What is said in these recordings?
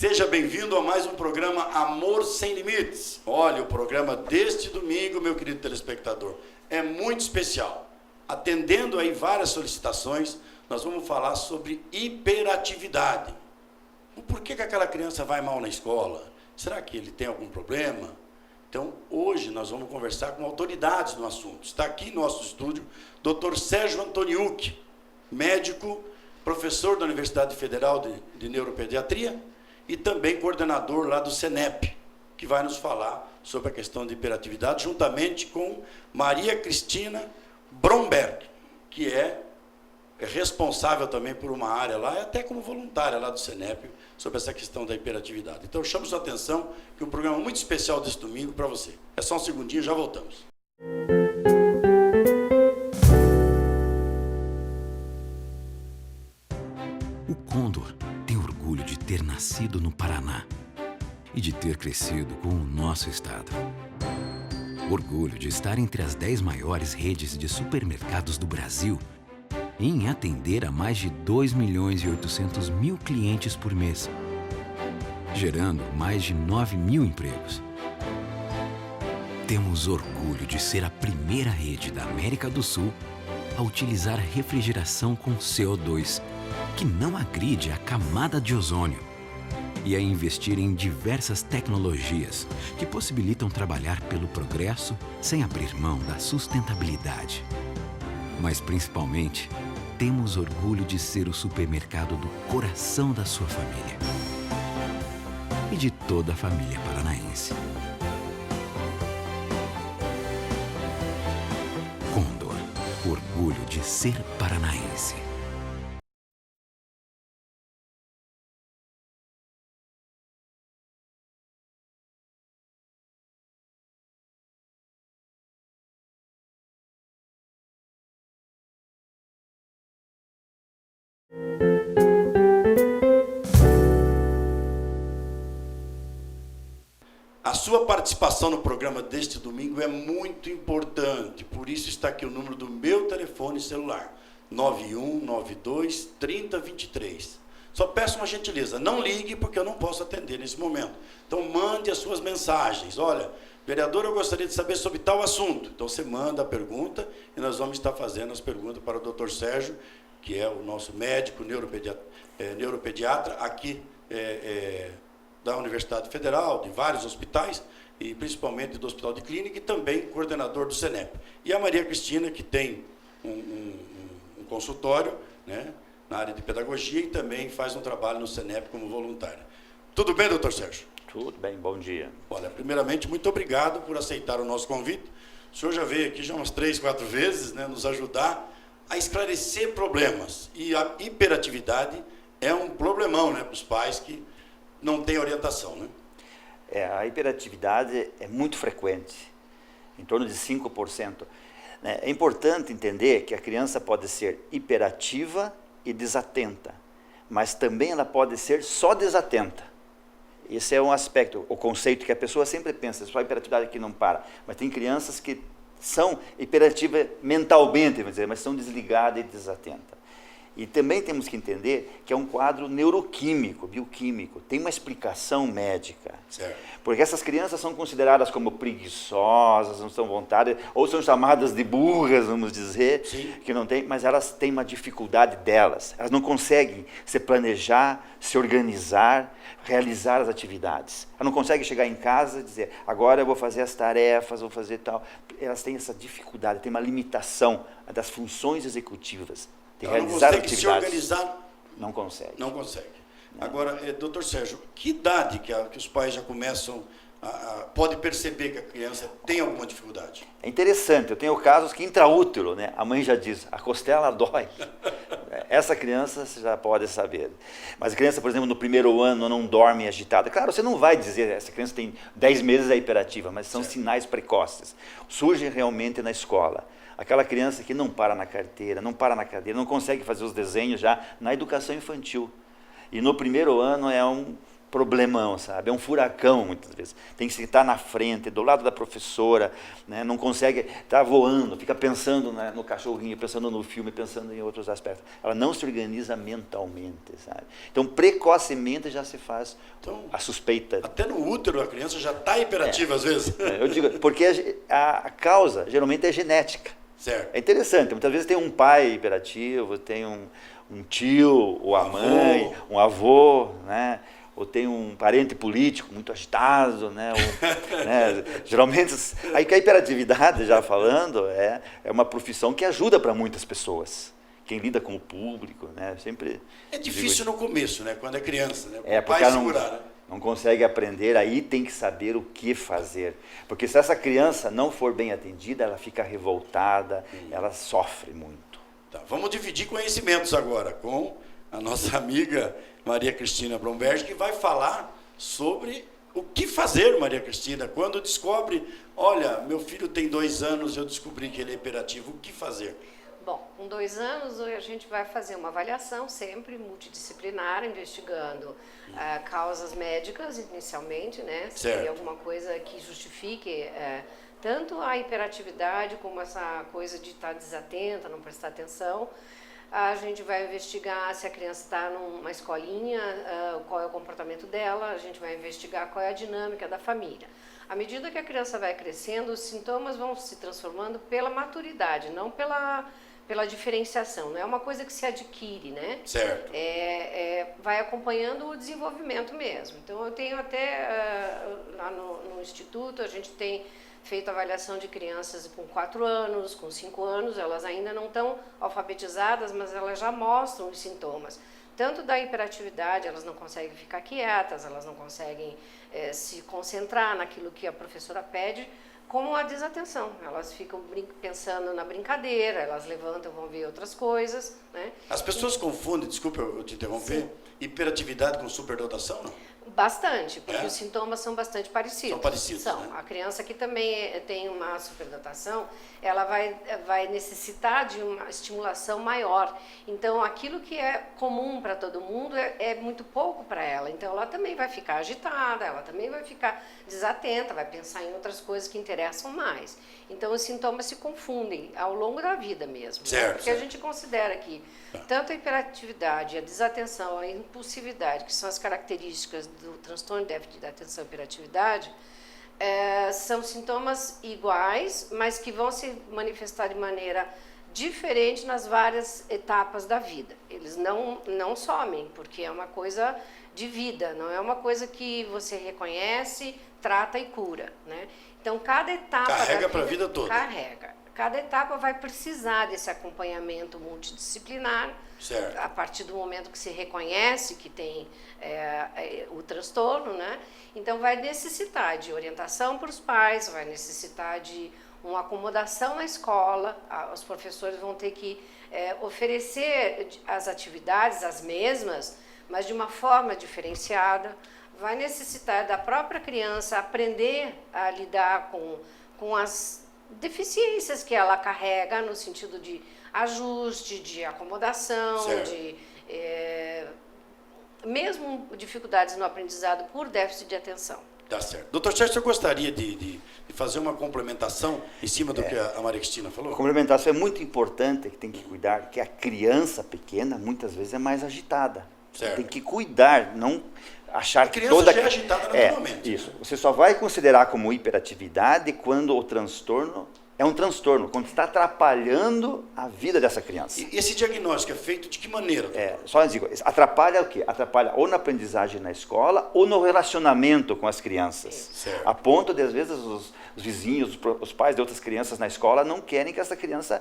Seja bem-vindo a mais um programa Amor Sem Limites. Olha, o programa deste domingo, meu querido telespectador, é muito especial. Atendendo aí várias solicitações, nós vamos falar sobre hiperatividade. O porquê que aquela criança vai mal na escola? Será que ele tem algum problema? Então, hoje nós vamos conversar com autoridades no assunto. Está aqui em nosso estúdio Dr. Sérgio Antoniuk, médico, professor da Universidade Federal de Neuropediatria e também coordenador lá do CENEP, que vai nos falar sobre a questão de hiperatividade, juntamente com Maria Cristina Bromberg, que é responsável também por uma área lá, até como voluntária lá do CENEP, sobre essa questão da hiperatividade. Então, eu chamo sua atenção que é um programa muito especial desse domingo para você. É só um segundinho, já voltamos. O Condor tem orgulho de ter nascido no Paraná e de ter crescido com o nosso estado. Orgulho de estar entre as 10 maiores redes de supermercados do Brasil e em atender a mais de 2.800.000 clientes por mês, gerando mais de 9.000 empregos. Temos orgulho de ser a primeira rede da América do Sul a utilizar refrigeração com CO2, que não agride a camada de ozônio, e a investir em diversas tecnologias que possibilitam trabalhar pelo progresso sem abrir mão da sustentabilidade. Mas, principalmente, temos orgulho de ser o supermercado do coração da sua família e de toda a família paranaense. Condor, orgulho de ser paranaense. A sua participação no programa deste domingo é muito importante, por isso está aqui o número do meu telefone celular, 9192-3023. Só peço uma gentileza, não ligue porque eu não posso atender nesse momento. Então mande as suas mensagens. Olha, vereador, eu gostaria de saber sobre tal assunto. Então você manda a pergunta e nós vamos estar fazendo as perguntas para o Dr. Sérgio, que é o nosso médico neuropediatra aqui da Universidade Federal, de vários hospitais, e principalmente do Hospital de Clínica, e também coordenador do CENEP. E a Maria Cristina, que tem um consultório, né, na área de pedagogia e também faz um trabalho no CENEP como voluntária. Tudo bem, doutor Sérgio? Tudo bem, bom dia. Olha, primeiramente, muito obrigado por aceitar o nosso convite. O senhor já veio aqui já umas 3, 4 vezes, né, nos ajudar a esclarecer problemas. E a hiperatividade é um problemão, né, para os pais que não têm orientação, né? A hiperatividade é muito frequente, em torno de 5%. Né? É importante entender que a criança pode ser hiperativa e desatenta, mas também ela pode ser só desatenta. Esse é um aspecto, o conceito que a pessoa sempre pensa, só a hiperatividade aqui não para. Mas tem crianças que são hiperativas mentalmente, vamos dizer, mas são desligadas e desatentas. E também temos que entender que é um quadro neuroquímico, bioquímico, tem uma explicação médica. Certo. Porque essas crianças são consideradas como preguiçosas, não são vontade, ou são chamadas de burras, vamos dizer, sim, que não tem, mas elas têm uma dificuldade delas. Elas não conseguem se planejar, se organizar, realizar as atividades. Elas não conseguem chegar em casa e dizer, agora eu vou fazer as tarefas, vou fazer tal. Elas têm essa dificuldade, tem uma limitação das funções exexutivas. Ela não consegue se organizar. Não consegue. Não consegue. Agora, doutor Sérgio, que idade que os pais já começam pode perceber que a criança tem alguma dificuldade? É interessante, eu tenho casos que intraútero, né? A mãe já diz, a costela dói. Essa criança você já pode saber. Mas a criança, por exemplo, no primeiro ano não dorme agitada. Claro, você não vai dizer, essa criança tem 10 meses é hiperativa, mas são sinais precoces. Surgem realmente na escola. Aquela criança que não para na carteira, não para na cadeira, não consegue fazer os desenhos já na educação infantil. E no primeiro ano é problemão, sabe? É um furacão, muitas vezes. Tem que estar na frente, do lado da professora, né? Não consegue, está voando, fica pensando no cachorrinho, pensando no filme, pensando em outros aspectos. Ela não se organiza mentalmente, sabe? Então, precocemente já se faz a suspeita. Até no útero a criança já está hiperativa às vezes. Eu digo, porque a causa geralmente é genética. Certo. É interessante, muitas vezes tem um pai hiperativo, tem um tio, ou a mãe, um avô, né? Ou tem um parente político muito agitado, né? Geralmente, aí que a hiperatividade, já falando, é uma profissão que ajuda para muitas pessoas. Quem lida com o público, né? Sempre é difícil no começo, né? Quando é criança, né? O pai segurar, não consegue aprender, aí tem que saber o que fazer. Porque se essa criança não for bem atendida, ela fica revoltada, ela sofre muito. Tá, vamos dividir conhecimentos agora com a nossa amiga Maria Cristina Bromberg, que vai falar sobre o que fazer, Maria Cristina, quando descobre, olha, meu filho tem 2 anos, eu descobri que ele é hiperativo, o que fazer? Bom, com 2 anos a gente vai fazer uma avaliação sempre multidisciplinar, investigando causas médicas inicialmente, né? Se tem alguma coisa que justifique tanto a hiperatividade como essa coisa de estar desatenta, não prestar atenção. A gente vai investigar se a criança está numa escolinha, qual é o comportamento dela, a gente vai investigar qual é a dinâmica da família. À medida que a criança vai crescendo, os sintomas vão se transformando pela maturidade, não pela diferenciação. Não é uma coisa que se adquire, né? Certo. Vai acompanhando o desenvolvimento mesmo. Então, eu tenho até, lá no Instituto, a gente tem feito avaliação de crianças com 4 anos, com 5 anos, elas ainda não estão alfabetizadas, mas elas já mostram os sintomas. Tanto da hiperatividade, elas não conseguem ficar quietas, elas não conseguem se concentrar naquilo que a professora pede, como a desatenção. Elas ficam pensando na brincadeira, elas levantam, vão ver outras coisas, né? As pessoas confundem, desculpa eu te interromper, Sim. Hiperatividade com superdotação, não? Bastante, porque os sintomas são bastante parecidos. São parecidos, São. né? A criança que também tem uma superdotação, ela vai necessitar de uma estimulação maior. Então, aquilo que é comum para todo mundo é muito pouco para ela. Então, ela também vai ficar agitada, ela também vai ficar desatenta, vai pensar em outras coisas que interessam mais. Então, os sintomas se confundem ao longo da vida mesmo. Certo, né? Porque a gente considera que tanto a hiperatividade, a desatenção, a impulsividade, que são as características do transtorno de déficit de atenção e hiperatividade, são sintomas iguais, mas que vão se manifestar de maneira diferente nas várias etapas da vida. Eles não somem, porque é uma coisa de vida, não é uma coisa que você reconhece, trata e cura, né? Então, cada etapa carrega para a vida toda. Carrega. Cada etapa vai precisar desse acompanhamento multidisciplinar. Certo. A partir do momento que se reconhece que tem o transtorno, né? Então, vai necessitar de orientação para os pais, vai necessitar de uma acomodação na escola. Os professores vão ter que oferecer as atividades, as mesmas, mas de uma forma diferenciada. Vai necessitar da própria criança aprender a lidar com as deficiências que ela carrega, no sentido de ajuste, de acomodação, de mesmo dificuldades no aprendizado por déficit de atenção. Tá certo. Doutor Sérgio, eu gostaria de fazer uma complementação em cima do que a Maria Cristina falou? A complementação é muito importante, que tem que cuidar, que a criança pequena muitas vezes é mais agitada. Certo. Tem que cuidar, não achar que criança toda... já é agitada naturalmente. Isso. Você só vai considerar como hiperatividade quando o transtorno é um transtorno, quando está atrapalhando a vida dessa criança. E esse diagnóstico é feito de que maneira? Só digo, atrapalha o quê? Atrapalha ou na aprendizagem na escola ou no relacionamento com as crianças. Certo. A ponto de, às vezes, os vizinhos, os pais de outras crianças na escola não querem que essa criança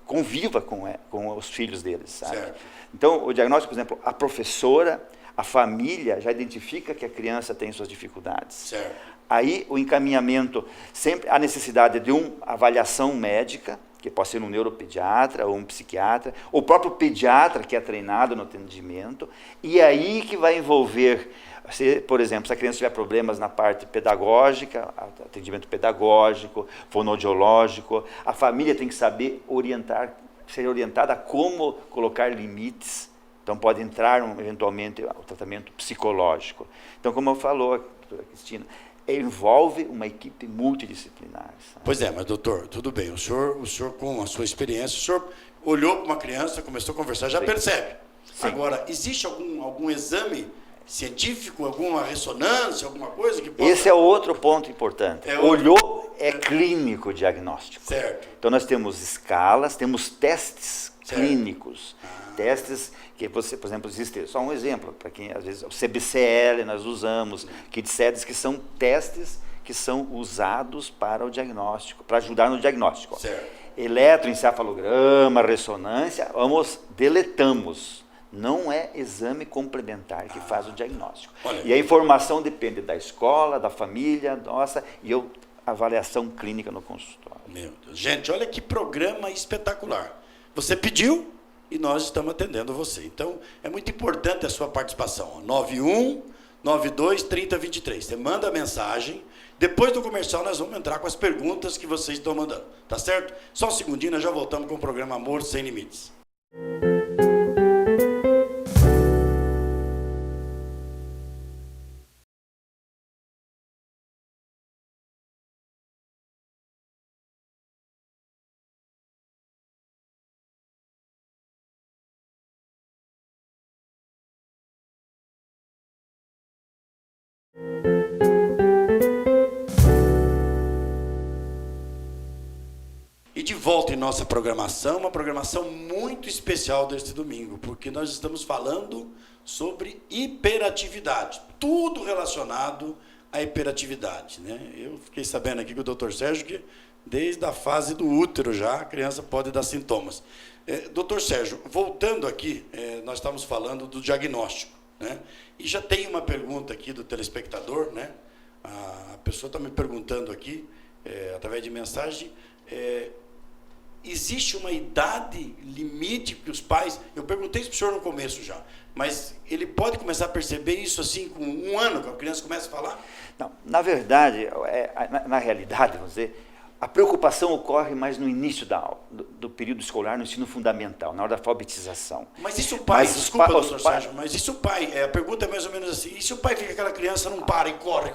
conviva com os filhos deles, sabe? Certo. Então, o diagnóstico, por exemplo, a professora, a família já identifica que a criança tem suas dificuldades. Certo. Aí, o encaminhamento, sempre há necessidade de uma avaliação médica, que pode ser um neuropediatra ou um psiquiatra, ou o próprio pediatra que é treinado no atendimento, e aí que vai envolver, por exemplo, se a criança tiver problemas na parte pedagógica, atendimento pedagógico, fonoaudiológico, a família tem que saber ser orientada a como colocar limites Então pode entrar eventualmente o tratamento psicológico. Então, como eu falou, doutora Cristina, envolve uma equipe multidisciplinar. Sabe? Pois é, mas doutor, tudo bem, o senhor com a sua experiência, o senhor olhou para uma criança, começou a conversar, já percebe. Sim. Agora, existe algum exame científico, alguma ressonância, alguma coisa que possa... Esse é outro ponto importante. Olhou é clínico diagnóstico. Certo. Então nós temos escalas, temos testes clínicos, testes que você, por exemplo, existe, só um exemplo, para quem às vezes, o CBCL nós usamos, que são testes que são usados para o diagnóstico, para ajudar no diagnóstico. Certo. Eletroencefalograma, ressonância, deletamos. Não é exame complementar que faz o diagnóstico. Olha. E a informação depende da escola, da família, nossa, e avaliação clínica no consultório. Meu Deus. Gente, olha que programa espetacular. Você pediu e nós estamos atendendo você. Então, é muito importante a sua participação. 91-92-3023. Você manda a mensagem. Depois do comercial, nós vamos entrar com as perguntas que vocês estão mandando. Tá certo? Só um segundinho, nós já voltamos com o programa Amor Sem Limites. E de volta em nossa programação, uma programação muito especial deste domingo, porque nós estamos falando sobre hiperatividade, tudo relacionado à hiperatividade, né? Eu fiquei sabendo aqui com o Dr. Sérgio que desde a fase do útero já a criança pode dar sintomas. Dr. Sérgio, voltando aqui, nós estamos falando do diagnóstico, né? E já tem uma pergunta aqui do telespectador, né? A pessoa está me perguntando aqui, através de mensagem, existe uma idade limite que os pais... Eu perguntei isso para o senhor no começo já, mas ele pode começar a perceber isso assim com 1 ano, que a criança começa a falar? Não, na verdade, na realidade, vamos dizer, a preocupação ocorre mais no início do período escolar, no ensino fundamental, na hora da alfabetização. Mas e se o pai, desculpa, doutor Sérgio, mas e se o pai, a pergunta é mais ou menos assim, e se o pai vê que aquela criança não para e corre?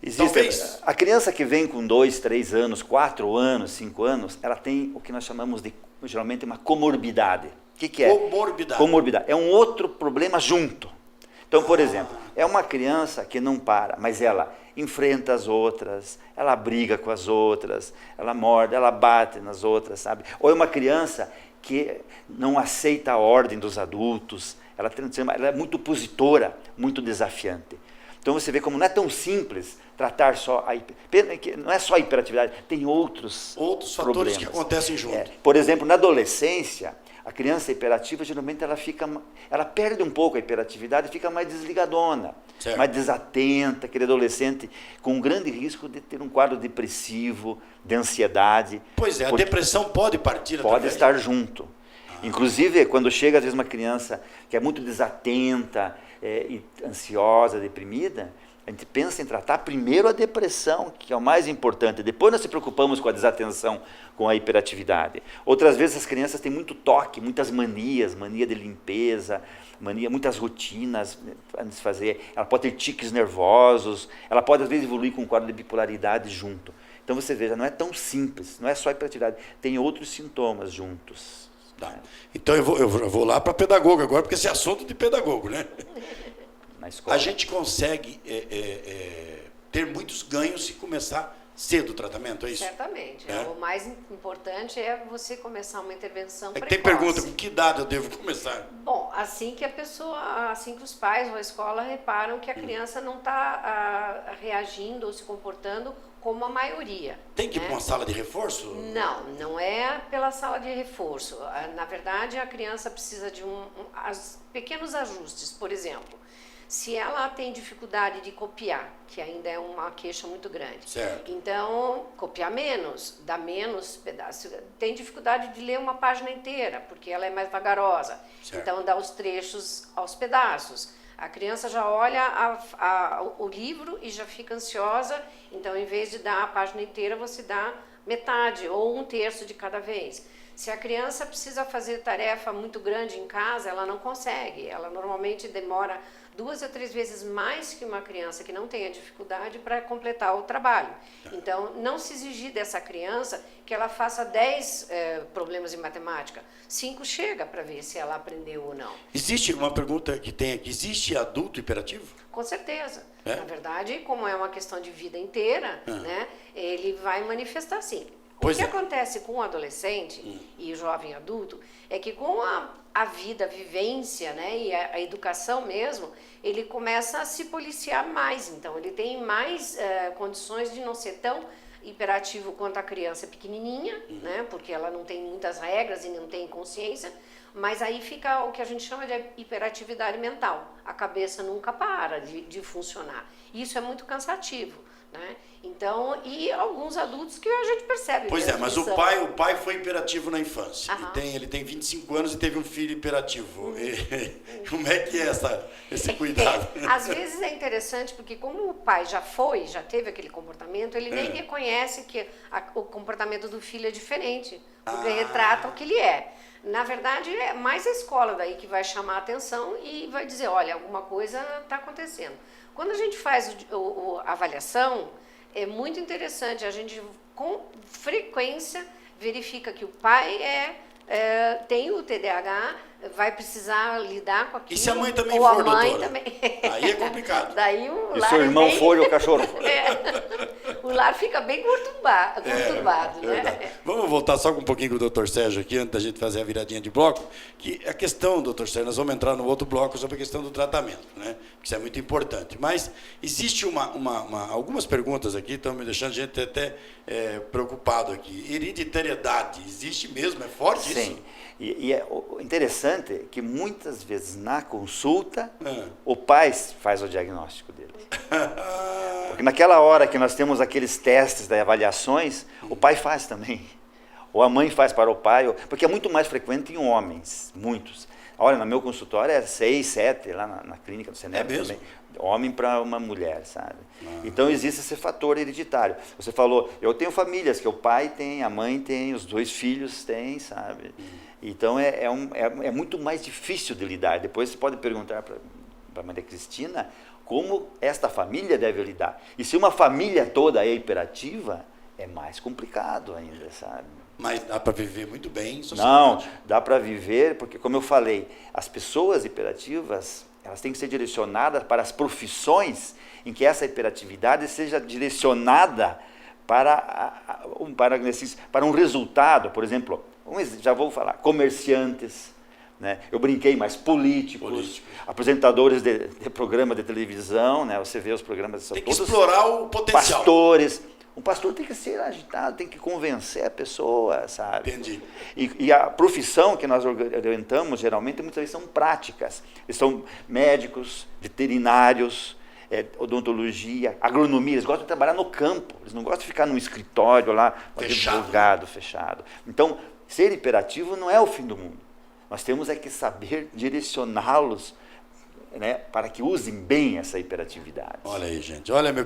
Existe a criança que vem com 2, 3 anos, 4 anos, 5 anos, ela tem o que nós chamamos de, geralmente, uma comorbidade. O que é? Comorbidade. É um outro problema junto. Então, por exemplo, é uma criança que não para, mas ela enfrenta as outras, ela briga com as outras, ela morde, ela bate nas outras, sabe? Ou é uma criança que não aceita a ordem dos adultos, ela é muito opositora, muito desafiante. Então você vê como não é tão simples tratar só não é só a hiperatividade, tem outros fatores problemas que acontecem junto. Por exemplo, na adolescência, a criança hiperativa, geralmente ela perde um pouco a hiperatividade e fica mais desligadona, certo, mais desatenta, aquele adolescente com um grande risco de ter um quadro depressivo, de ansiedade. Pois é, a depressão pode partir pode estar junto. Inclusive, quando chega, às vezes, uma criança que é muito desatenta, e ansiosa, deprimida, a gente pensa em tratar primeiro a depressão, que é o mais importante. Depois nós se preocupamos com a desatenção, com a hiperatividade. Outras vezes as crianças têm muito toque, muitas manias, mania de limpeza, muitas rotinas a se fazer. Ela pode ter tiques nervosos, ela pode às vezes evoluir com um quadro de bipolaridade junto. Então você veja, não é tão simples, não é só a hiperatividade, tem outros sintomas juntos. Tá. Então eu vou lá para pedagogo agora, porque esse é assunto de pedagogo, né? Na escola. A gente consegue ter muitos ganhos se começar cedo o tratamento, é isso? Certamente. O mais importante é você começar uma intervenção precoce. Tem pergunta, com que idade eu devo começar? Bom, assim que os pais ou a escola reparam que a criança não está reagindo ou se comportando como a maioria. Tem que ir para uma sala de reforço? Não, não é pela sala de reforço. Na verdade, a criança precisa de pequenos ajustes. Por exemplo, se ela tem dificuldade de copiar, que ainda é uma queixa muito grande, certo, então copiar menos, dá menos pedaços. Tem dificuldade de ler uma página inteira, porque ela é mais vagarosa, certo, então dá os trechos aos pedaços. A criança já olha o livro e já fica ansiosa, então em vez de dar a página inteira, você dá metade ou 1/3 de cada vez. Se a criança precisa fazer tarefa muito grande em casa, ela não consegue. Ela normalmente demora 2 a 3 vezes mais que uma criança que não tenha dificuldade para completar o trabalho. Então, não se exigir dessa criança que ela faça 10 problemas em matemática. 5 chega para ver se ela aprendeu ou não. Existe uma pergunta que tem aqui, existe adulto hiperativo? Com certeza. Na verdade, como é uma questão de vida inteira, né, ele vai manifestar sim. O que acontece com o adolescente e o jovem adulto é que com a vida, a vivência, né, e a educação mesmo, ele começa a se policiar mais. Então, ele tem mais condições de não ser tão hiperativo quanto a criança pequenininha, né, porque ela não tem muitas regras e não tem consciência, mas aí fica o que a gente chama de hiperatividade mental. A cabeça nunca para de funcionar. Isso é muito cansativo. Né? Então, e alguns adultos que a gente percebe. Pois é, mas o pai foi hiperativo na infância. Ele tem 25 anos e teve um filho hiperativo. Como é que é esse cuidado? Às vezes é interessante porque como o pai já teve aquele comportamento, ele nem reconhece que o comportamento do filho é diferente, porque retrata o que ele é. Na verdade, é mais a escola daí que vai chamar a atenção e vai dizer, olha, alguma coisa está acontecendo. Quando a gente faz a avaliação, é muito interessante, a gente com frequência verifica que o pai tem o TDAH, vai precisar lidar com aquilo. E se a mãe também ou for, a mãe doutora? Também. Aí é complicado. Daí e seu irmão for e o cachorro for. O lar fica bem conturbado, né? Verdade. Vamos voltar só com um pouquinho com o Dr. Sérgio aqui, antes da gente fazer a viradinha de bloco, que a questão, Dr. Sérgio, nós vamos entrar no outro bloco sobre a questão do tratamento, né? Isso é muito importante. Mas existe algumas perguntas aqui, estão me deixando a gente até preocupado aqui. Hereditariedade, existe mesmo? É forte isso? Sim. E é interessante que muitas vezes na consulta o pai faz o diagnóstico dele. Porque naquela hora que nós temos aqueles testes das avaliações, o pai faz também. Ou a mãe faz para o pai, porque é muito mais frequente em homens, muitos. Olha, no meu consultório é 6, 7, lá na clínica do Seneb também. Homem para uma mulher, sabe? Então existe esse fator hereditário. Você falou, eu tenho famílias que o pai tem, a mãe tem, os 2 filhos têm, sabe? Então é muito mais difícil de lidar. Depois você pode perguntar para a Maria Cristina como esta família deve lidar. E se uma família toda é hiperativa, é mais complicado ainda, sabe? Mas dá para viver muito bem em sociedade. Não, dá para viver, porque como eu falei, as pessoas hiperativas, elas têm que ser direcionadas para as profissões em que essa hiperatividade seja direcionada para um resultado. Por exemplo, já vou falar, comerciantes, né? Eu brinquei, mas políticos. Apresentadores de programa de televisão, né? Você vê os programas... Tem que explorar o potencial. Pastores. Um pastor tem que ser agitado, tem que convencer a pessoa, sabe? Entendi. E a profissão que nós orientamos, geralmente, muitas vezes são práticas. Eles são médicos, veterinários, odontologia, agronomia. Eles gostam de trabalhar no campo. Eles não gostam de ficar num escritório lá, fechado. Então, ser hiperativo não é o fim do mundo. Nós temos que saber direcioná-los, né, para que usem bem essa hiperatividade. Olha aí, gente. Olha, meu